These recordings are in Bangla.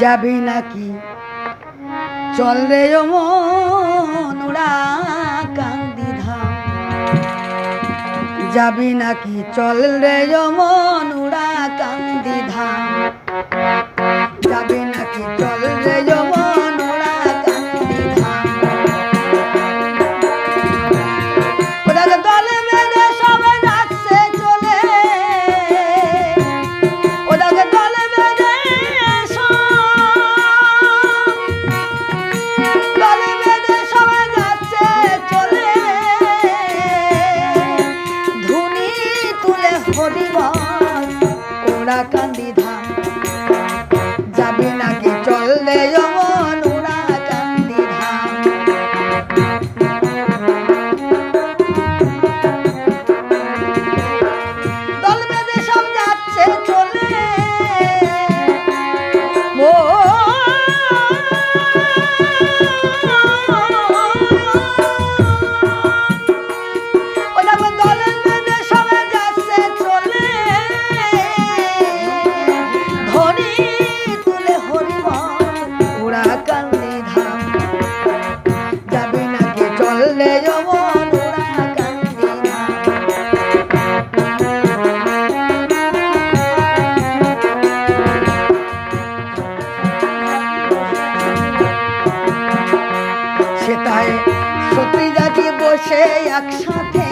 যাবি নাকি চল রে ও মন উড়া কান্দি ধাম যাবি নাকি চল রে ও মন উড়া কান্দি ধাম যাবি নাকি চল রে ও মন উড়া কান্দি ধাম ওদের দলে বেঁধে সবাই যাচ্ছে চলে ওদের দলে বেঁধে দলে বেঁধে সবাই যাচ্ছে চলে ধুনি তুলে হরিবল ওরা কান্দি ধাম যাবি নাকি চল রে ও মন উড়া কান্দি ধাম দল বেঁধে সব যাচ্ছে চলে ও দলের বেঁধে সবাই যাচ্ছে চলে ধনী তুলে হরিবল ওরা কান্দি ধাম যাবি নাকি চল রে ও মন ওরা কান্দি ধাম সেটাই সত্যি জাতি বসে একসাথে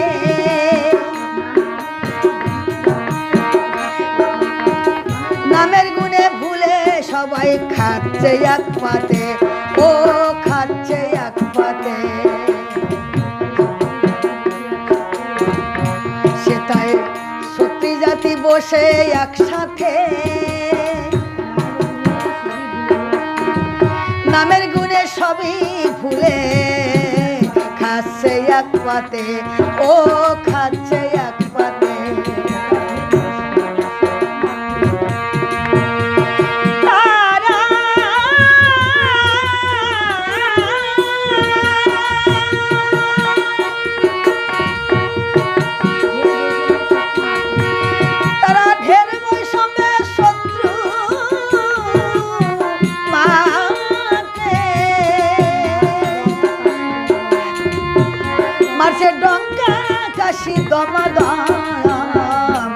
নামের গুণে ভুলে সবাই খাচ্ছে এক পাতে ও খাচ্ছে এক পাতে সেটাই সত্যি জাতি বসে একসাথে নামের গুণে সবই ভুলে খাচ্ছে এক পাতে ও খাচ্ছে এক পাতে তারা ঢের বৈষম্যের শত্রু মারছে ডঙ্কা কাশি দমাদম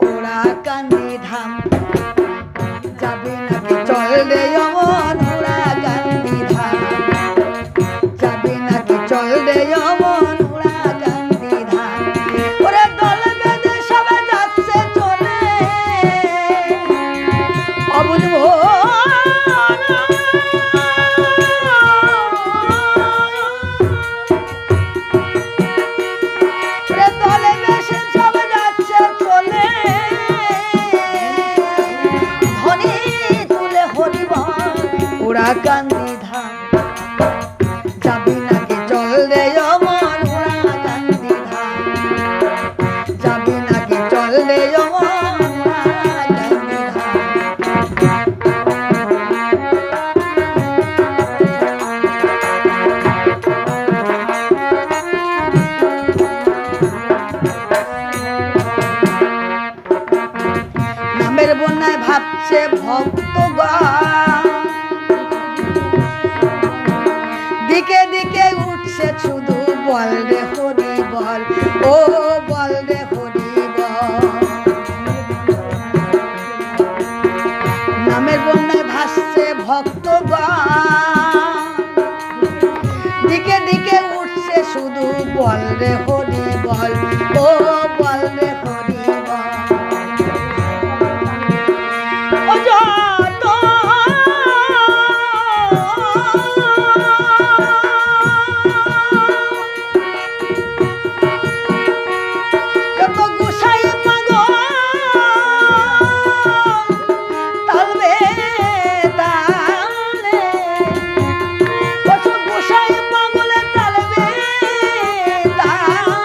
ওরা কান্দি ধাম যাবি নাকি চল রে ও মন ওরা কান্দি ধাম যাবি নাকি চল রে ও মন ওরা কান্দি ধাম ওরে দল বেঁধে সবাই যাচ্ছে চলে অবুঝ দলে বেশে সবাই যাচ্ছে চলে ধনী তুলে হরিবল ওরা কান্দি ধাম যাবি নাকি চল রে ও মন ওরা কান্দি ধাম যাবি নাকি চল রে ও মন ওরা কান্দি ধাম নামের বন্যায় ভাবছে ভক্তগণ দিকে দিকে উঠছে শুধু বল রে হরি বল ও বল রে হরি বল নামের বন্যায় ভাসছে ভক্তগণ দিকে দিকে উঠছে শুধু বল রে হরি বল ও বল রে হরি বল ও যত যত গোসাই পাগল তালবে তালে কত গোসাই পাগল তালবে তালে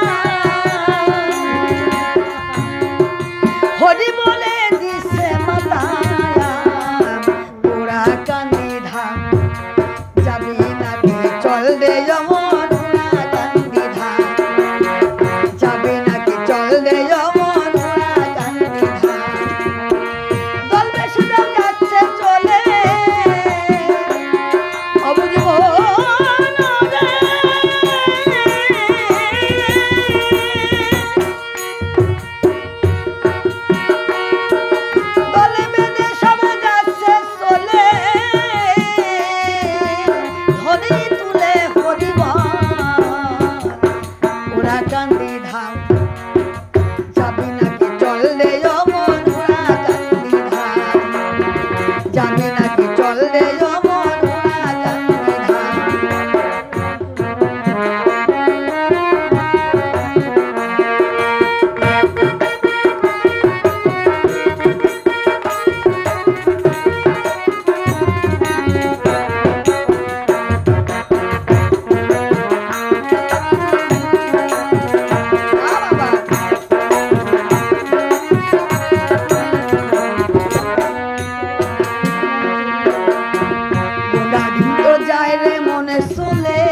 যাবি নাকি চল রে যমুনা কান্দি ধাম যায় রে মনে চলে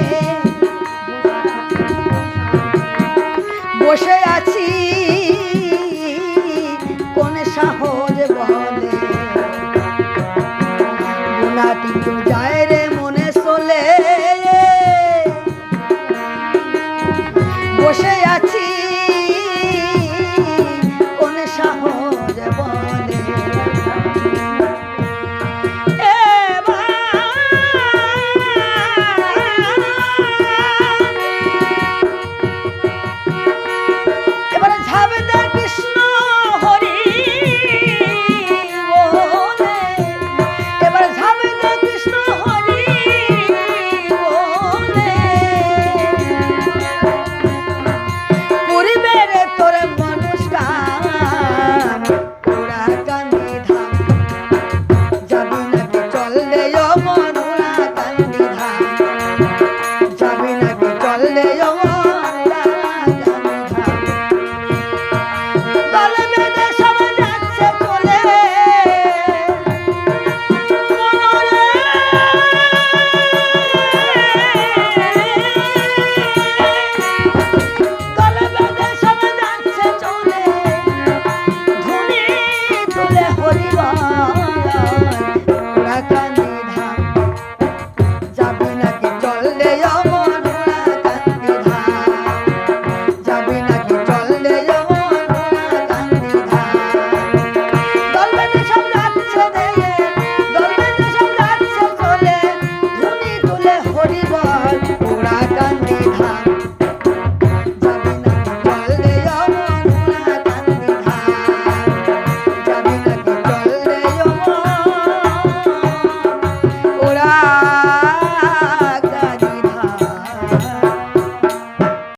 বসে আছি কোন সাহস বলে গুণা